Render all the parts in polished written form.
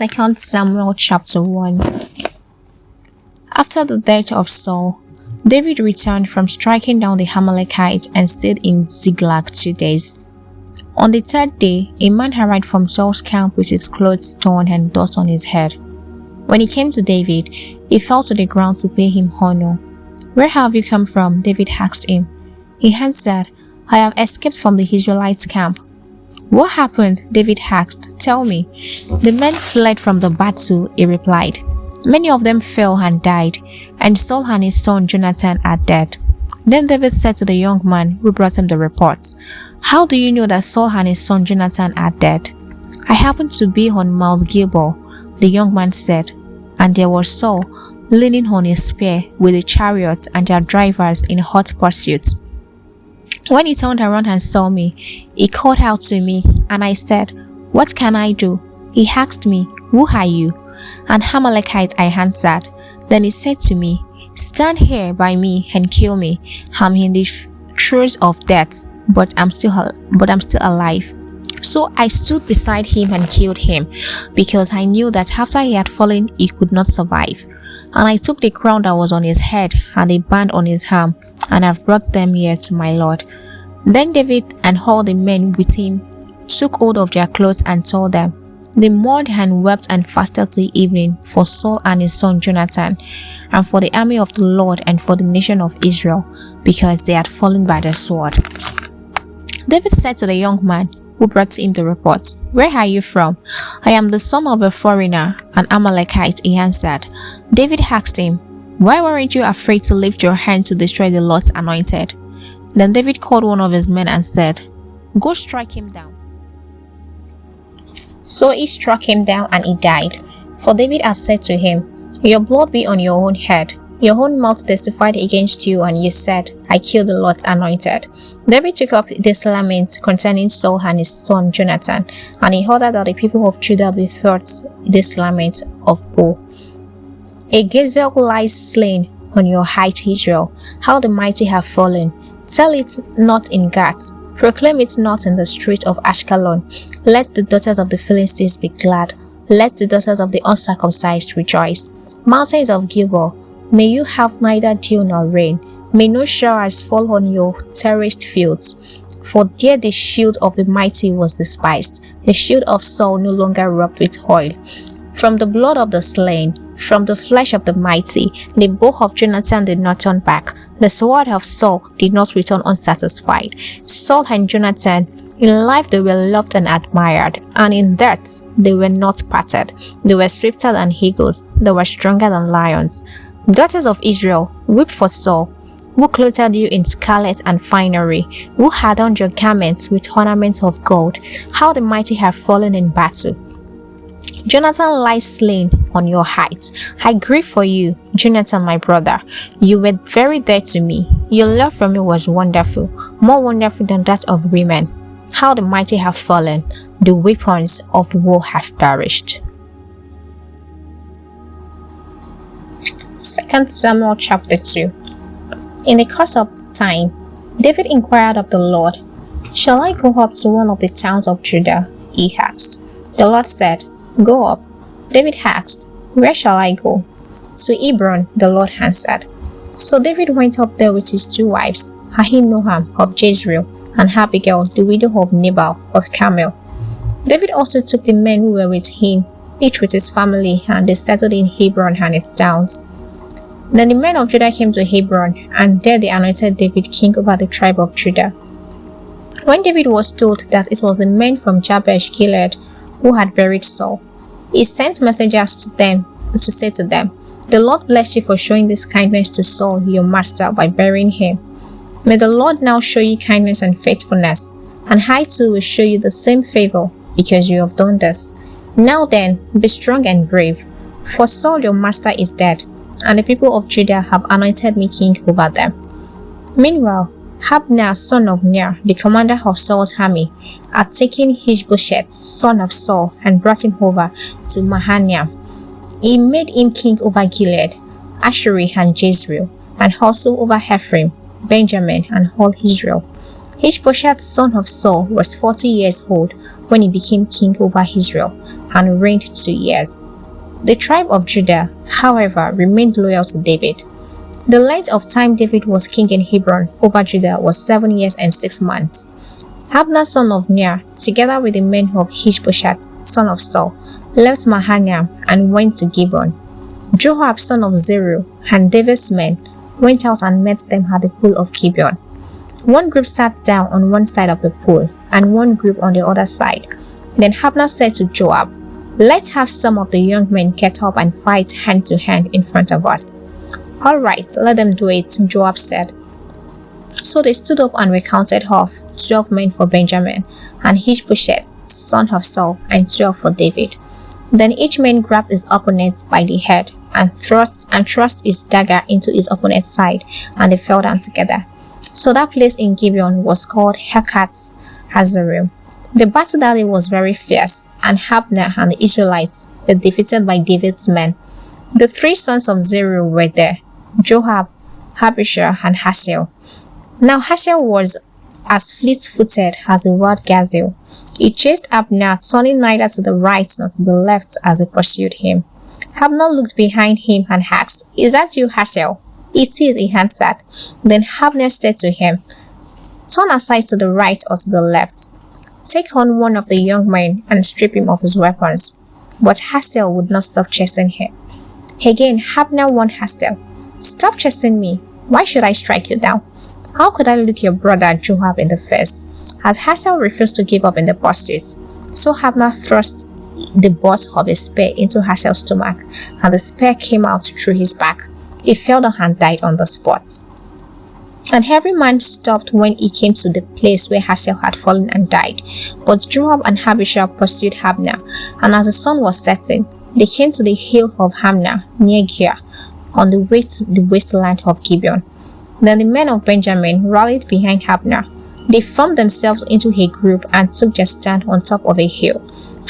2 Samuel chapter 1. After the death of Saul, David returned from striking down the Amalekites and stayed in Ziklag 2 days. On the 3rd day, a man arrived from Saul's camp with his clothes torn and dust on his head. When he came to David, he fell to the ground to pay him honor. "Where have you come from?" David asked him. He answered, "I have escaped from the Israelites' camp." "What happened?" David asked. "Tell me." "The men fled from the battle," he replied. "Many of them fell and died, and Saul and his son Jonathan are dead." Then David said to the young man who brought him the reports, "How do you know that Saul and his son Jonathan are dead?" "I happened to be on Mount Gilboa," the young man said, "and there was Saul leaning on a spear with the chariots and their drivers in hot pursuit. When he turned around and saw me, he called out to me, and I said, 'What can I do?' He asked me, 'Who are you?' 'An Amalekite,' I answered. Then he said to me, 'Stand here by me and kill me. I'm in the throes of death, but I'm still alive.' So I stood beside him and killed him, because I knew that after he had fallen, he could not survive. And I took the crown that was on his head and a band on his arm, and I've brought them here to my Lord." Then David and all the men with him took hold of their clothes and tore them. They mourned and wept and fasted till evening for Saul and his son Jonathan, and for the army of the Lord and for the nation of Israel, because they had fallen by the sword. David said to the young man who brought him the report, "Where are you from?" "I am the son of a foreigner, an Amalekite," he answered. David asked him, "Why weren't you afraid to lift your hand to destroy the Lord's anointed?" Then David called one of his men and said, "Go strike him down." So he struck him down and he died. For David had said to him, "Your blood be on your own head. Your own mouth testified against you, and you said, 'I killed the Lord's anointed.'" David took up this lament concerning Saul and his son Jonathan, and he ordered that the people of Judah be taught this lament of woe. "A gazelle lies slain on your height, Israel. How the mighty have fallen. Tell it not in Gath. Proclaim it not in the street of Ashkelon. Let the daughters of the Philistines be glad. Let the daughters of the uncircumcised rejoice. Mountains of Gilboa, may you have neither dew nor rain. May no showers fall on your terraced fields. For there the shield of the mighty was despised. The shield of Saul no longer rubbed with oil. From the blood of the slain, from the flesh of the mighty, the bow of Jonathan did not turn back. The sword of Saul did not return unsatisfied. Saul and Jonathan, in life they were loved and admired, and in death they were not parted. They were swifter than eagles. They were stronger than lions. Daughters of Israel, weep for Saul, who clothed you in scarlet and finery, who adorned your garments with ornaments of gold. How the mighty have fallen in battle. Jonathan lies slain on your heights. I grieve for you, Jonathan, my brother. You were very dear to me. Your love for me was wonderful, more wonderful than that of women. How the mighty have fallen. The weapons of war have perished. 2 Samuel chapter 2. In the course of time, David inquired of the Lord, "Shall I go up to one of the towns of Judah?" he asked. The Lord said, "Go up." David asked, "Where shall I go?" "To Hebron," the Lord answered. So David went up there with his 2 wives, Ahinoam of Jezreel, and Abigail, the widow of Nabal of Carmel. David also took the men who were with him, each with his family, and they settled in Hebron and its towns. Then the men of Judah came to Hebron, and there they anointed David king over the tribe of Judah. When David was told that it was the men from Jabesh Gilead who had buried Saul, he sent messengers to them to say to them, "The Lord bless you for showing this kindness to Saul, your master, by burying him. May the Lord now show you kindness and faithfulness, and I too will show you the same favor, because you have done this. Now then, be strong and brave, for Saul your master is dead, and the people of Judah have anointed me king over them." Meanwhile, Abner, son of Ner, the commander of Saul's army, had taken Ishbosheth, son of Saul, and brought him over to Mahanaim. He made him king over Gilead, Ashuri, and Jezreel, and also over Ephraim, Benjamin, and all Israel. Ishbosheth, son of Saul, was 40 years old when he became king over Israel, and reigned 2 years. The tribe of Judah, however, remained loyal to David. The length of time David was king in Hebron over Judah was 7 years and 6 months. Abner son of Ner, together with the men of Ishbosheth son of Saul, left Mahanaim and went to Gibeon. Joab son of Zeruiah and David's men went out and met them at the pool of Gibeon. One group sat down on one side of the pool, and one group on the other side. Then Abner said to Joab, "Let's have some of the young men get up and fight hand to hand in front of us." "All right, let them do it," Joab said. So they stood up and were counted off, 12 men for Benjamin, and Ishbosheth, son of Saul, and 12 for David. Then each man grabbed his opponent by the head and thrust his dagger into his opponent's side, and they fell down together. So that place in Gibeon was called Hekath Hazarim. The battle that day was very fierce, and Abner and the Israelites were defeated by David's men. The 3 sons of Zeruiah were there: Joab, Abishai, and Hasael. Now Hasael was as fleet-footed as a wild gazelle. He chased Abner, turning neither to the right nor to the left as he pursued him. Abner looked behind him and asked, "Is that you, Hasael?" "It is," he answered. Then Abner said to him, "Turn aside to the right or to the left. Take on one of the young men and strip him of his weapons." But Hasael would not stop chasing him. Again, Abner warned Hasael, "Stop chasing me. Why should I strike you down? How could I look your brother Joab in the face?" As Hasael refused to give up in the pursuit, so Abner thrust the butt of a spear into Hasael's stomach, and the spear came out through his back. He fell down and died on the spot. And every man stopped when he came to the place where Hasael had fallen and died. But Joab and Abishai pursued Abner, and as the sun was setting, they came to the hill of Hamna near Giah, on the way to the wasteland of Gibeon. Then the men of Benjamin rallied behind Abner. They formed themselves into a group and took their stand on top of a hill.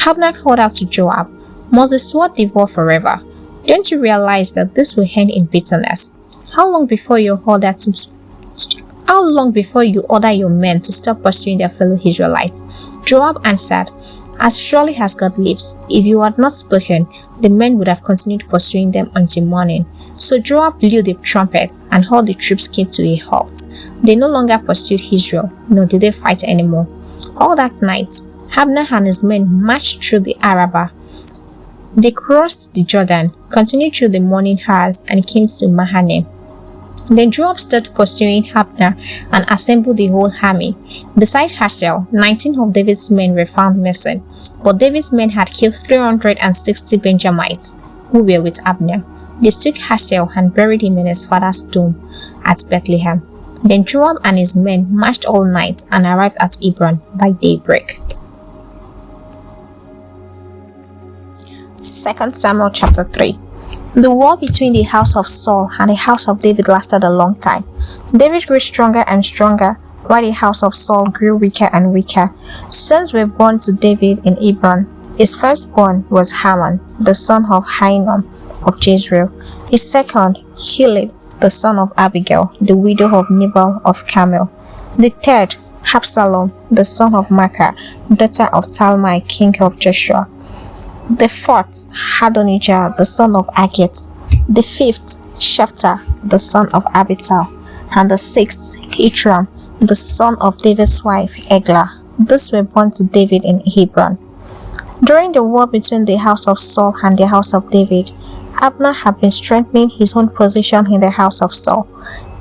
Abner called out to Joab, "Must the sword devour forever? Don't you realize that this will end in bitterness? How long before you order your men to stop pursuing their fellow Israelites?" Joab answered, "As surely as God lives, if you had not spoken, the men would have continued pursuing them until morning." So Joab blew the trumpet, and all the troops came to a halt. They no longer pursued Israel, nor did they fight anymore. All that night, Abner and his men marched through the Arabah. They crossed the Jordan, continued through the morning hours, and came to Mahanaim. Then Joab started pursuing Abner and assembled the whole army. Besides Hasael, 19 of David's men were found missing, but David's men had killed 360 Benjamites who were with Abner. They took Hasael and buried him in his father's tomb at Bethlehem. Then Joab and his men marched all night and arrived at Hebron by daybreak. 2 Samuel chapter 3. The war between the house of Saul and the house of David lasted a long time. David grew stronger and stronger, while the house of Saul grew weaker and weaker. Sons were born to David in Hebron. His firstborn was Haman, the son of Ahinoam of Jezreel. His second, Heleb, the son of Abigail, the widow of Nabal of Carmel. The third, Absalom, the son of Maacah, daughter of Talmai, king of Joshua. The fourth, Adonijah, the son of Haggith. The fifth, Shephter, the son of Abital. And the sixth, Ithram, the son of David's wife, Eglah. These were born to David in Hebron. During the war between the house of Saul and the house of David, Abner had been strengthening his own position in the house of Saul.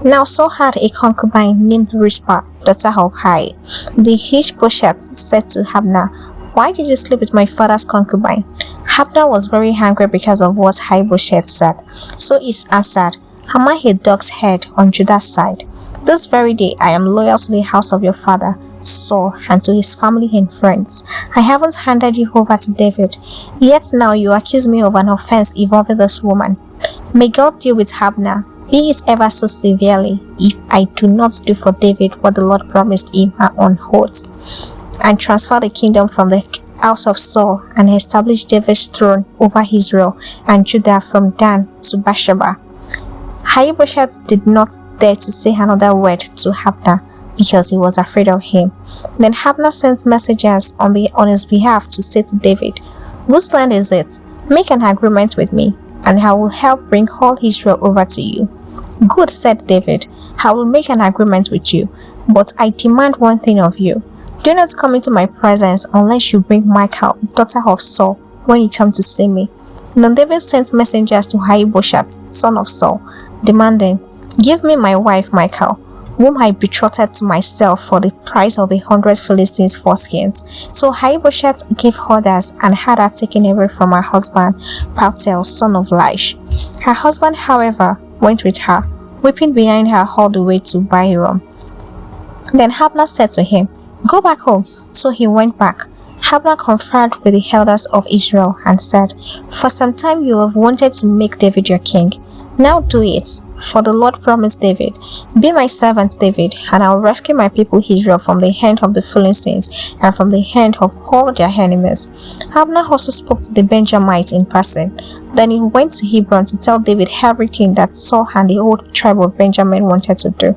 Now Saul had a concubine named Rizpah, daughter of Hai. The Ishbosheth said to Abner, "Why did you sleep with my father's concubine?" Abner was very angry because of what Ishbosheth said. So he answered, "Am I a dog's head on Judah's side? This very day I am loyal to the house of your father, Saul, and to his family and friends. I haven't handed you over to David. Yet now you accuse me of an offense involving this woman. May God deal with Abner, be it ever so severely, if I do not do for David what the Lord promised him on oath, and transfer the kingdom from the house of Saul, and establish David's throne over Israel and Judah from Dan to Beersheba." Ishbosheth did not dare to say another word to Abner because he was afraid of him. Then Abner sent messengers on his behalf to say to David, Whose land is it? Make an agreement with me, and I will help bring all Israel over to you." "Good," said David. "I will make an agreement with you, but I demand one thing of you. Do not come into my presence unless you bring Michal, daughter of Saul, when you come to see me." Then David sent messengers to Ahishbosheth, son of Saul, demanding, "Give me my wife Michal, whom I betrothed to myself for the price of 100 Philistines foreskins." So Ahishbosheth gave orders and had her taken away from her husband, Paltiel, son of Laish. Her husband, however, went with her, weeping behind her all the way to Bahurim. Then Abner said to him, "Go back home." So he went back. Abner conferred with the elders of Israel and said, "For some time you have wanted to make David your king. Now do it, for the Lord promised David, 'Be my servant David, and I will rescue my people Israel from the hand of the Philistines and from the hand of all their enemies.'" Abner also spoke to the Benjamites in person. Then he went to Hebron to tell David everything that Saul and the whole tribe of Benjamin wanted to do.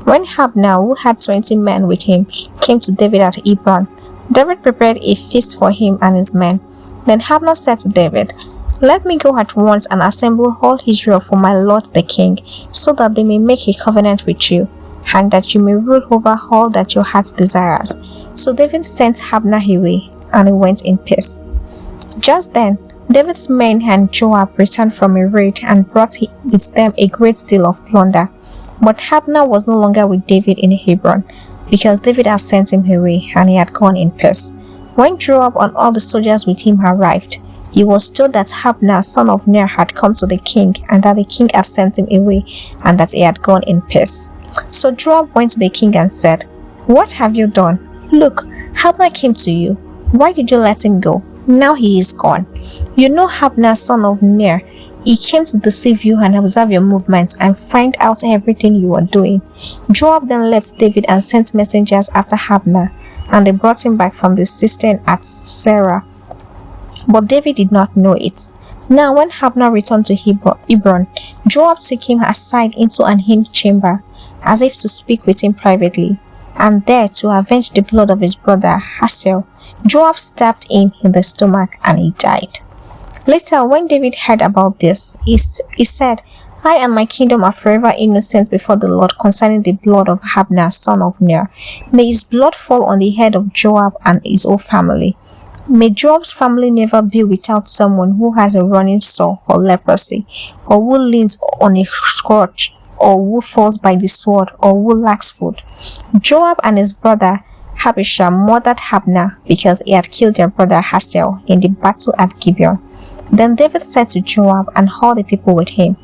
When Abner, who had 20 men with him, came to David at Hebron, David prepared a feast for him and his men. Then Abner said to David, "Let me go at once and assemble all Israel for my lord the king, so that they may make a covenant with you, and that you may rule over all that your heart desires." So David sent Abner away, and he went in peace. Just then, David's men and Joab returned from a raid and brought with them a great deal of plunder. But Abner was no longer with David in Hebron, because David had sent him away and he had gone in peace. When Joab and all the soldiers with him arrived, he was told that Abner, son of Ner, had come to the king, and that the king had sent him away, and that he had gone in peace. So Joab went to the king and said, "What have you done? Look, Abner came to you. Why did you let him go? Now he is gone. You know Abner, son of Ner. He came to deceive you and observe your movements and find out everything you are doing." Joab then left David and sent messengers after Abner, and they brought him back from the cistern at Serah. But David did not know it. Now when Abner returned to Hebron, Joab took him aside into an inner chamber, as if to speak with him privately, and there, to avenge the blood of his brother Asahel, Joab stabbed him in the stomach, and he died. Later, when David heard about this, he said, "I and my kingdom are forever innocent before the Lord concerning the blood of Abner, son of Ner. May his blood fall on the head of Joab and his whole family. May Joab's family never be without someone who has a running sore or leprosy, or who leans on a scourge, or who falls by the sword, or who lacks food." Joab and his brother Abishai murdered Abner because he had killed their brother Asahel in the battle at Gibeon. Then David said to Joab and all the people with him,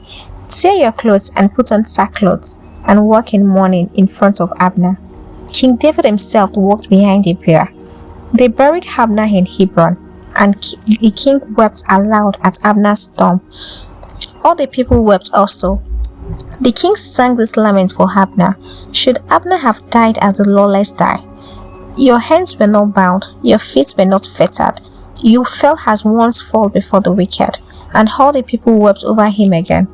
"Tear your clothes and put on sackcloth, and walk in mourning in front of Abner." King David himself walked behind the bier. They buried Abner in Hebron, and the king wept aloud at Abner's tomb. All the people wept also. The king sang this lament for Abner: "Should Abner have died as the lawless die? Your hands were not bound, your feet were not fettered. You fell as once fall before the wicked." And all the people wept over him again.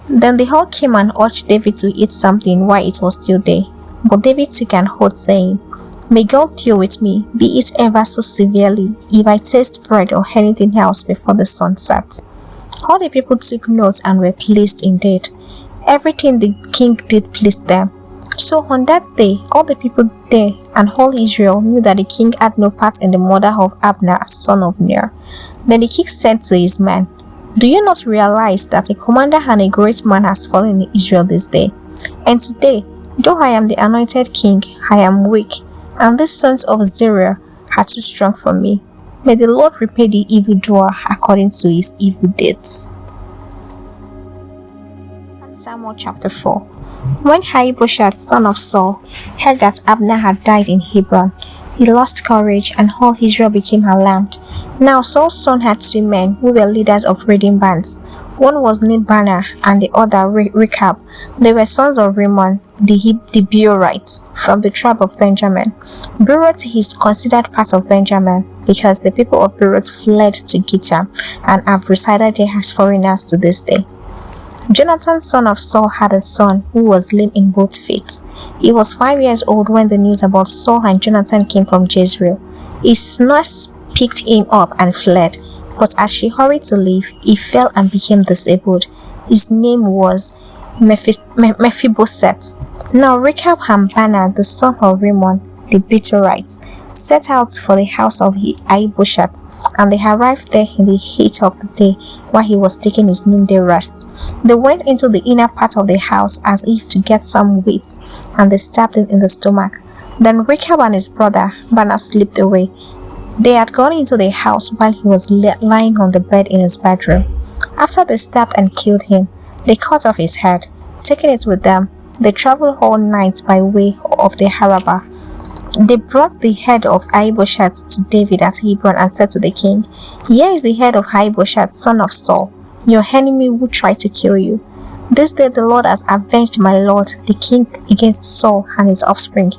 Then they all came and urged David to eat something while it was still day. But David took an oath, saying, "May God deal with me, be it ever so severely, if I taste bread or anything else before the sun sets." All the people took note and were pleased indeed. Everything the king did pleased them. So on that day, all the people there and all Israel knew that the king had no part in the murder of Abner, son of Ner. Then the king said to his men, "Do you not realize that a commander and a great man has fallen in Israel this day? And today, though I am the anointed king, I am weak, and these sons of Zeruiah are too strong for me. May the Lord repay the evildoer according to his evil deeds." Samuel chapter 4. When Ahishbosheth, son of Saul, heard that Abner had died in Hebron, he lost courage, and all Israel became alarmed. Now Saul's son had 2 men who were leaders of raiding bands. One was named Banner, and the other Rechab. They were sons of Rimmon, the Beerothite, from the tribe of Benjamin. Beeroth is considered part of Benjamin, because the people of Beeroth fled to Gittim, and have resided there as foreigners to this day. Jonathan, son of Saul, had a son who was lame in both feet. He was 5 years old when the news about Saul and Jonathan came from Jezreel. His nurse picked him up and fled, But as she hurried to leave, he fell and became disabled. His name was Mephibosheth. Now Rechab and Baanah, the son of Rimmon the Bethlehemite, set out for the house of Ishbosheth, and they arrived there in the heat of the day while he was taking his noonday rest. They went into the inner part of the house as if to get some wheat, and they stabbed him in the stomach. Then Rechab and his brother Baanah slipped away. They had gone into the house while he was lying on the bed in his bedroom. After they stabbed and killed him, they cut off his head. Taking it with them, they traveled all night by way of the Arabah. They brought the head of Ishbosheth to David at Hebron and said to the king, "Here is the head of Ishbosheth, son of Saul, your enemy who tried to kill you. This day the Lord has avenged my lord the king against Saul and his offspring."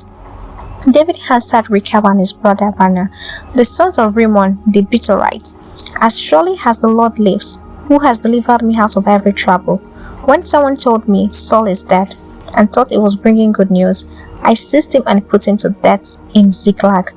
David answered Rechab and his brother Baanah, the sons of Rimmon the Bethlehemite, "As surely as the Lord lives, who has delivered me out of every trouble, when someone told me Saul is dead, and thought it was bringing good news, I seized him and put him to death in Ziklag.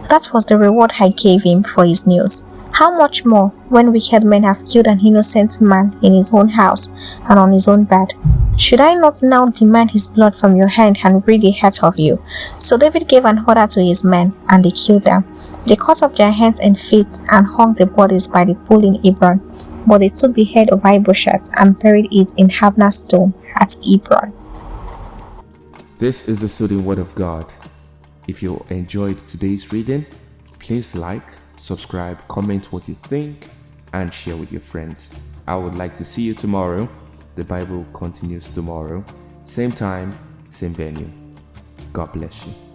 That was the reward I gave him for his news. How much more when wicked men have killed an innocent man in his own house and on his own bed? Should I not now demand his blood from your hand and rid the heart of you?" So David gave an order to his men, and they killed them. They cut off their hands and feet and hung the bodies by the pool in Hebron. But they took the head of Ishbosheth and buried it in Abner's tomb at Hebron. This is the soothing word of God. If you enjoyed today's reading, please like, subscribe, comment what you think, and share with your friends. I would like to see you tomorrow. The Bible continues tomorrow. Same time, same venue. God bless you.